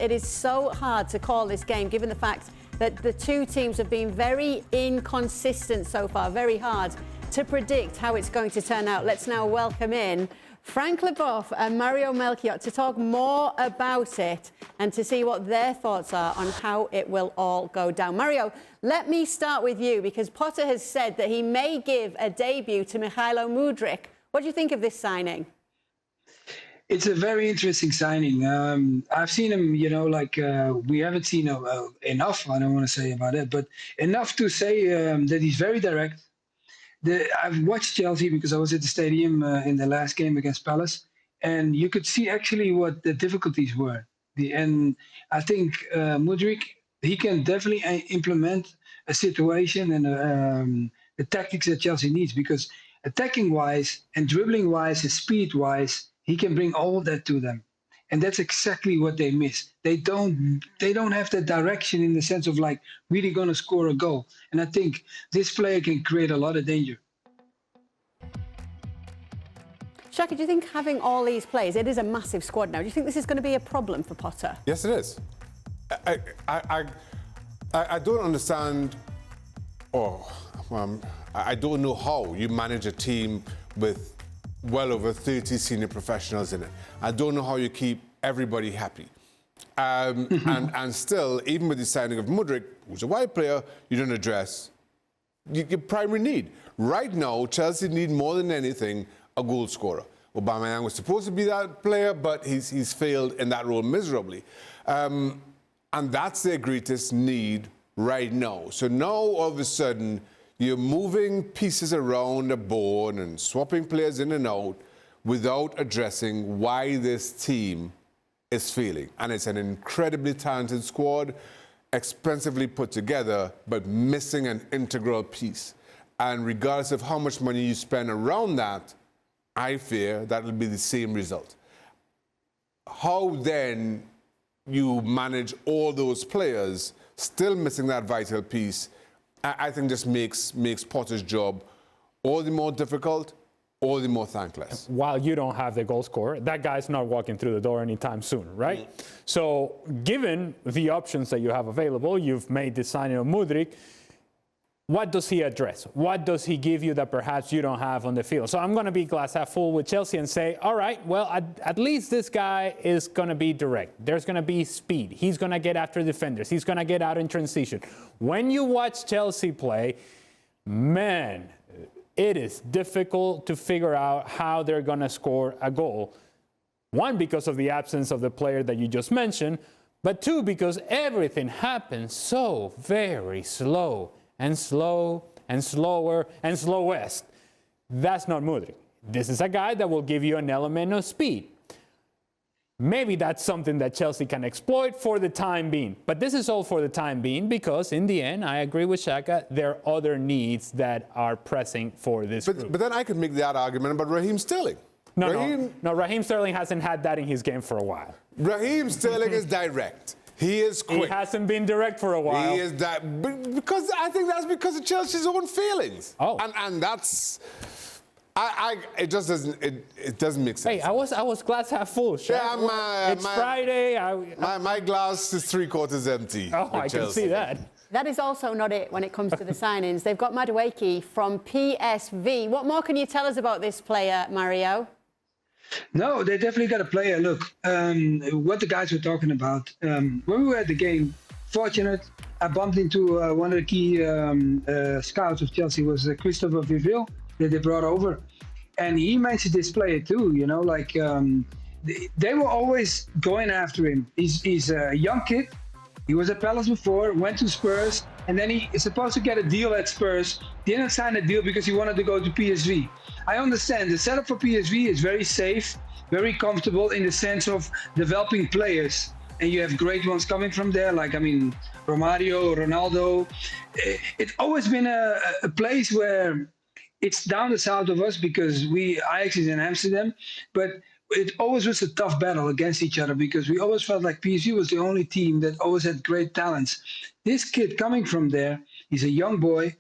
It is so hard to call this game, given the fact that the two teams have been very inconsistent so far, very hard to predict how it's going to turn out. Let's now welcome in Frank Leboeuf and Mario Melchiot to talk more about it and to see what their thoughts are on how it will all go down. Mario, let me start with you, because Potter has said that he may give a debut to Mykhailo Mudryk. What do you think of this signing? It's a very interesting signing. I've seen him, we haven't seen enough, I don't want to say about it, but enough to say that he's very direct. I've watched Chelsea because I was at the stadium in the last game against Palace, and you could see actually what the difficulties were. And I think Mudryk, he can definitely implement a situation and the tactics that Chelsea needs, because attacking-wise and dribbling-wise and speed-wise, he can bring all of that to them. And that's exactly what they miss. They don't have that direction in the sense of like really going to score a goal. And I think this player can create a lot of danger. Shaka, do you think having all these players, it is a massive squad now, do you think this is going to be a problem for Potter? Yes, it is. I don't understand, I don't know how you manage a team with well over 30 senior professionals in it. I don't know how you keep everybody happy. And still, even with the signing of Mudryk, who's a wide player, you don't address your primary need. Right now, Chelsea need more than anything a goal scorer. Aubameyang was supposed to be that player, but he's failed in that role miserably. And that's their greatest need right now. So now, all of a sudden, you're moving pieces around the board and swapping players in and out without addressing why this team is failing. And it's an incredibly talented squad, expensively put together, but missing an integral piece. And regardless of how much money you spend around that, I fear that will be the same result. How then you manage all those players, still missing that vital piece, I think just makes Potter's job all the more difficult, all the more thankless. While you don't have the goal scorer, that guy's not walking through the door anytime soon, right? So given the options that you have available, you've made the signing of Mudryk, what does he address? What does he give you that perhaps you don't have on the field? So I'm going to be glass half full with Chelsea and say, all right, well, at least this guy is going to be direct. There's going to be speed. He's going to get after defenders. He's going to get out in transition. When you watch Chelsea play, man, it is difficult to figure out how they're going to score a goal. One, because of the absence of the player that you just mentioned, but two, because everything happens so very slow. And slow, and slower, and slowest. That's not Mudryk. This is a guy that will give you an element of speed. Maybe that's something that Chelsea can exploit for the time being. But this is all for the time being, because in the end, I agree with Shaka, there are other needs that are pressing for this group. But then I could make that argument about Raheem Sterling. No, Raheem Sterling hasn't had that in his game for a while. Raheem Sterling is direct. He is quick. He hasn't been direct for a while. He is that, because I think that's because of Chelsea's own failings. Oh, and that's, it just doesn't, it doesn't make sense. Hey, I was glass half full. Yeah, it's Friday. My glass is 3/4 empty. Oh, I can see that. That is also not it when it comes to the signings. They've got Madueke from PSV. What more can you tell us about this player, Mario? No, they definitely got a player. Look, what the guys were talking about. When we were at the game, fortunate, I bumped into one of the key scouts of Chelsea, was Christopher Viville, that they brought over. And he mentioned this player too, they were always going after him. He's a young kid. He was at Palace before, went to Spurs, and then he is supposed to get a deal at Spurs. Didn't sign a deal because he wanted to go to PSV. I understand the setup for PSV is very safe, very comfortable in the sense of developing players. And you have great ones coming from there, Romario, Ronaldo. It's always been a place where it's down the south of us because Ajax is in Amsterdam, but it always was a tough battle against each other because we always felt like PSV was the only team that always had great talents. This kid coming from there, he's a young boy.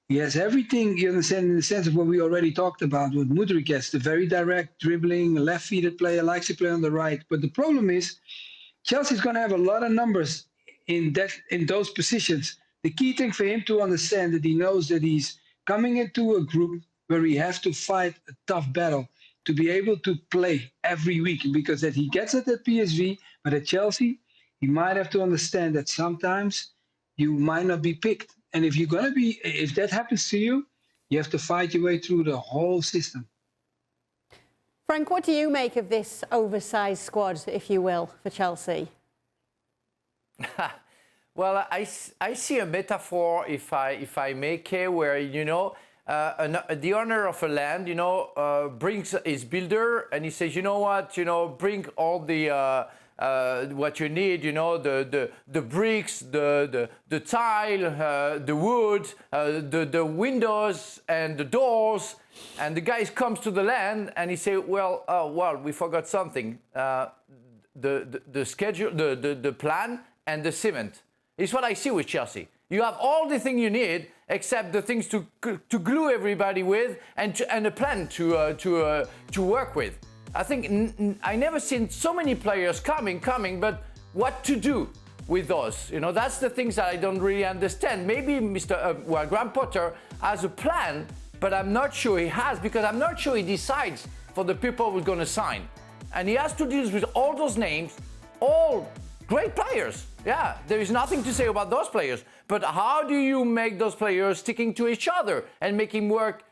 He has everything, you understand, in the sense of what we already talked about with Mudryk, the very direct dribbling, left-footed player, likes to play on the right. But the problem is, Chelsea's going to have a lot of numbers in those positions. The key thing for him to understand that he knows that he's coming into a group where he has to fight a tough battle to be able to play every week, because that he gets it at PSV, but at Chelsea, he might have to understand that sometimes you might not be picked. And if that happens to you, you have to fight your way through the whole system. Frank, what do you make of this oversized squad, if you will, for Chelsea? Well, I see a metaphor, if I may, Kay, where, you know, the owner of a land, you know, brings his builder and he says, you know what, you know, bring all the what you need, you know, the bricks, the tile, the wood, the windows and the doors. And the guy comes to the land and he say, well, we forgot something. The schedule, the plan and the cement. It's what I see with Chelsea. You have all the things you need except the things to glue everybody with and a plan to work with. I think I never seen so many players coming, but what to do with those? You know, that's the things that I don't really understand. Maybe Graham Potter has a plan, but I'm not sure he has, because I'm not sure he decides for the people who's going to sign. And he has to deal with all those names, all great players. Yeah, there is nothing to say about those players. But how do you make those players sticking to each other and making work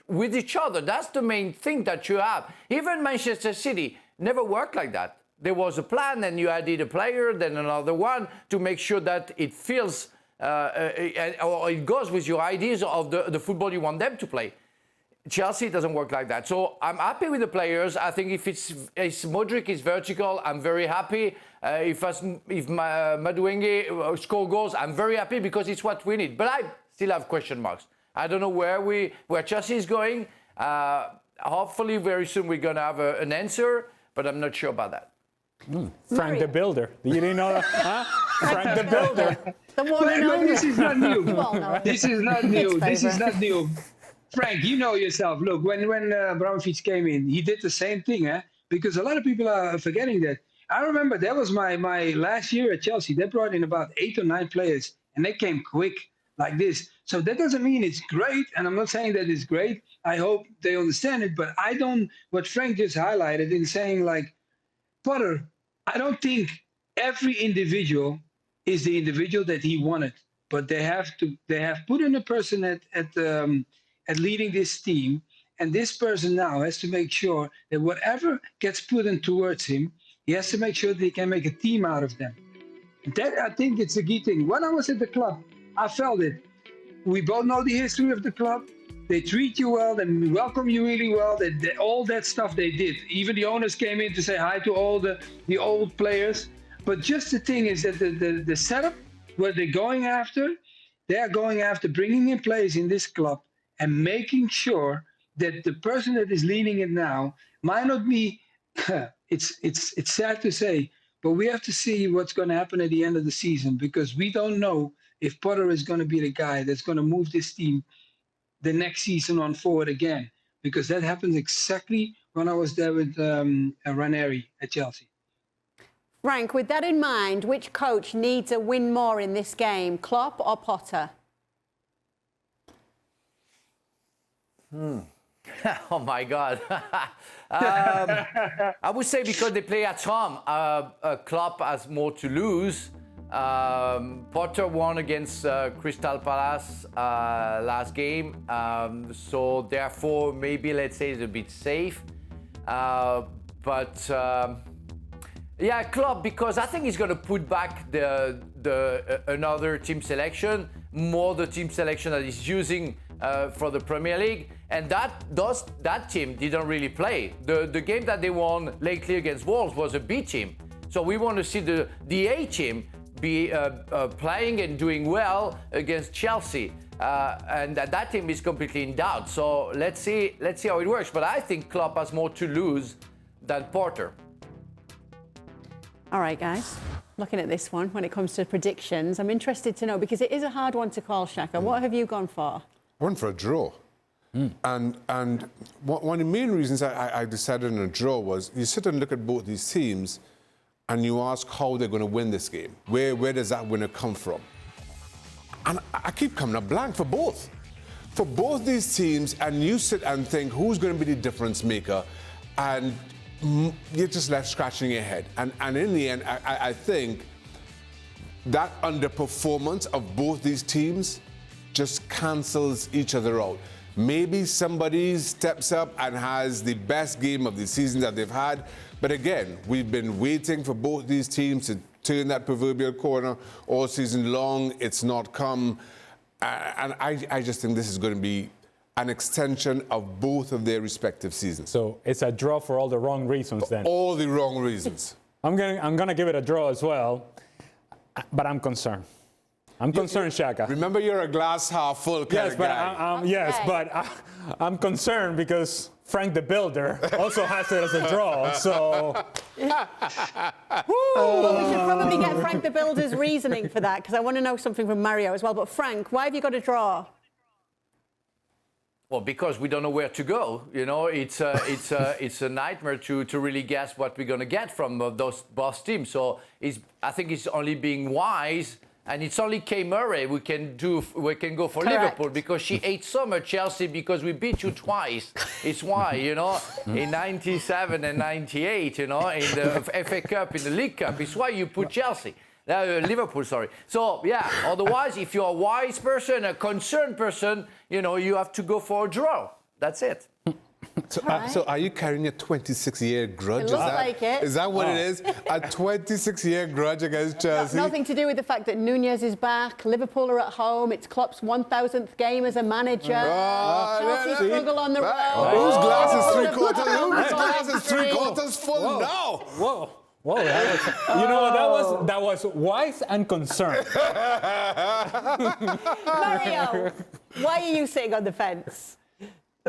with each other? That's the main thing that you have. Even Manchester City never worked like that. There was a plan, and you added a player, then another one, to make sure that it feels or it goes with your ideas of the football you want them to play. Chelsea doesn't work like that. So I'm happy with the players. I think if Mudryk is vertical, I'm very happy. If Maduenge score goals, I'm very happy, because it's what we need. But I still have question marks. I don't know where Chelsea is going. Hopefully very soon we're going to have an answer, but I'm not sure about that. Frank the Builder. You didn't know that? Huh? Frank the Builder. This is not new. This is not new. This is not new. Frank, you know yourself. Look, when Abramovich came in, he did the same thing, because a lot of people are forgetting that. I remember that was my last year at Chelsea. They brought in about 8 or 9 players, and they came quick like this. So that doesn't mean it's great, and I'm not saying that it's great. I hope they understand it, but what Frank just highlighted in saying, like, Potter, I don't think every individual is the individual that he wanted, but they have put in a person at leading this team, and this person now has to make sure that whatever gets put in towards him, he has to make sure that he can make a team out of them. That, I think, it's a key thing. When I was at the club, I felt it. We both know the history of the club. They treat you well, they welcome you really well. All that stuff they did. Even the owners came in to say hi to all the old players. But just the thing is that the setup, what they're going after, they are going after bringing in players in this club and making sure that the person that is leading it now might not be, it's sad to say, but we have to see what's going to happen at the end of the season, because we don't know if Potter is going to be the guy that's going to move this team the next season on forward again, because that happens exactly when I was there with Ranieri at Chelsea. Frank, with that in mind, which coach needs a win more in this game, Klopp or Potter? Oh my God. I would say because they play at home, Klopp has more to lose. Potter won against Crystal Palace last game, so therefore maybe, let's say, it's a bit safe. Yeah, Klopp, because I think he's going to put back another team selection, more the team selection that he's using for the Premier League, and that team didn't really play. The game that they won lately against Wolves was a B team, so we want to see the A team be playing and doing well against Chelsea, and that team is completely in doubt. So let's see how it works. But I think Klopp has more to lose than Potter. All right, guys. Looking at this one, when it comes to predictions, I'm interested to know, because it is a hard one to call, Shaka. What have you gone for? I went for a draw. And one of the main reasons I decided on a draw was you sit and look at both these teams, and you ask how they're going to win this game. Where does that winner come from? And I keep coming up blank for both. For both these teams, and you sit and think, who's going to be the difference maker? And you're just left scratching your head. And in the end, I think that underperformance of both these teams just cancels each other out. Maybe somebody steps up and has the best game of the season that they've had. But again, we've been waiting for both these teams to turn that proverbial corner all season long. It's not come. And I just think this is going to be an extension of both of their respective seasons. So it's a draw for all the wrong reasons then. All the wrong reasons. I'm gonna give it a draw as well, but I'm concerned. I'm concerned, Shaka. Remember, you're a glass half full kind of guy. I'm concerned because Frank the Builder also has it as a draw. So. Well, we should probably get Frank the Builder's reasoning for that, because I want to know something from Mario as well. But Frank, why have you got a draw? Well, because we don't know where to go. You know, it's a nightmare to really guess what we're going to get from those both teams. So I think it's only being wise. And it's only Kay Murray we can go for Correct. Liverpool, because she ate so much Chelsea because we beat you twice. It's why, you know, in 97 and 98, you know, in the FA Cup, in the League Cup. It's why you put Chelsea. Liverpool, sorry. So, yeah, otherwise, if you're a wise person, a concerned person, you know, you have to go for a draw. That's it. So are you carrying a 26-year grudge? It looks like it. Is that what it is? A 26-year grudge against Chelsea? Nothing to do with the fact that Nunez is back, Liverpool are at home, it's Klopp's 1,000th game as a manager. Chelsea struggle on the road. Whose glass is three quarters full now? Whoa. Whoa, you know, that was wise and concerned. Mario, why are you sitting on the fence?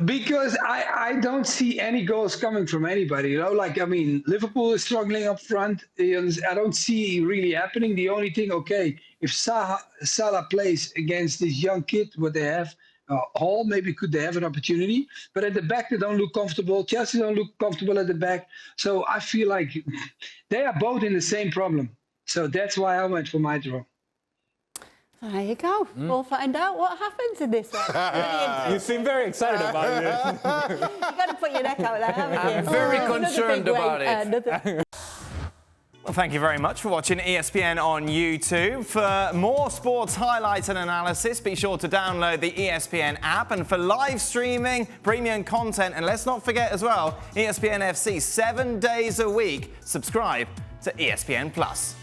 Because I don't see any goals coming from anybody. You know, like, I mean, Liverpool is struggling up front. I don't see really happening. The only thing, okay, if Salah plays against this young kid, what they have, Hall, maybe could they have an opportunity? But at the back, they don't look comfortable. Chelsea don't look comfortable at the back. So I feel like they are both in the same problem. So that's why I went for my draw. There you go. We'll find out what happens in this one. You seem very excited about it. You've got to put your neck out there, haven't you? I'm very concerned about it. Well, thank you very much for watching ESPN on YouTube. For more sports highlights and analysis, be sure to download the ESPN app. And for live streaming, premium content, and let's not forget as well, ESPN FC 7 days a week. Subscribe to ESPN+.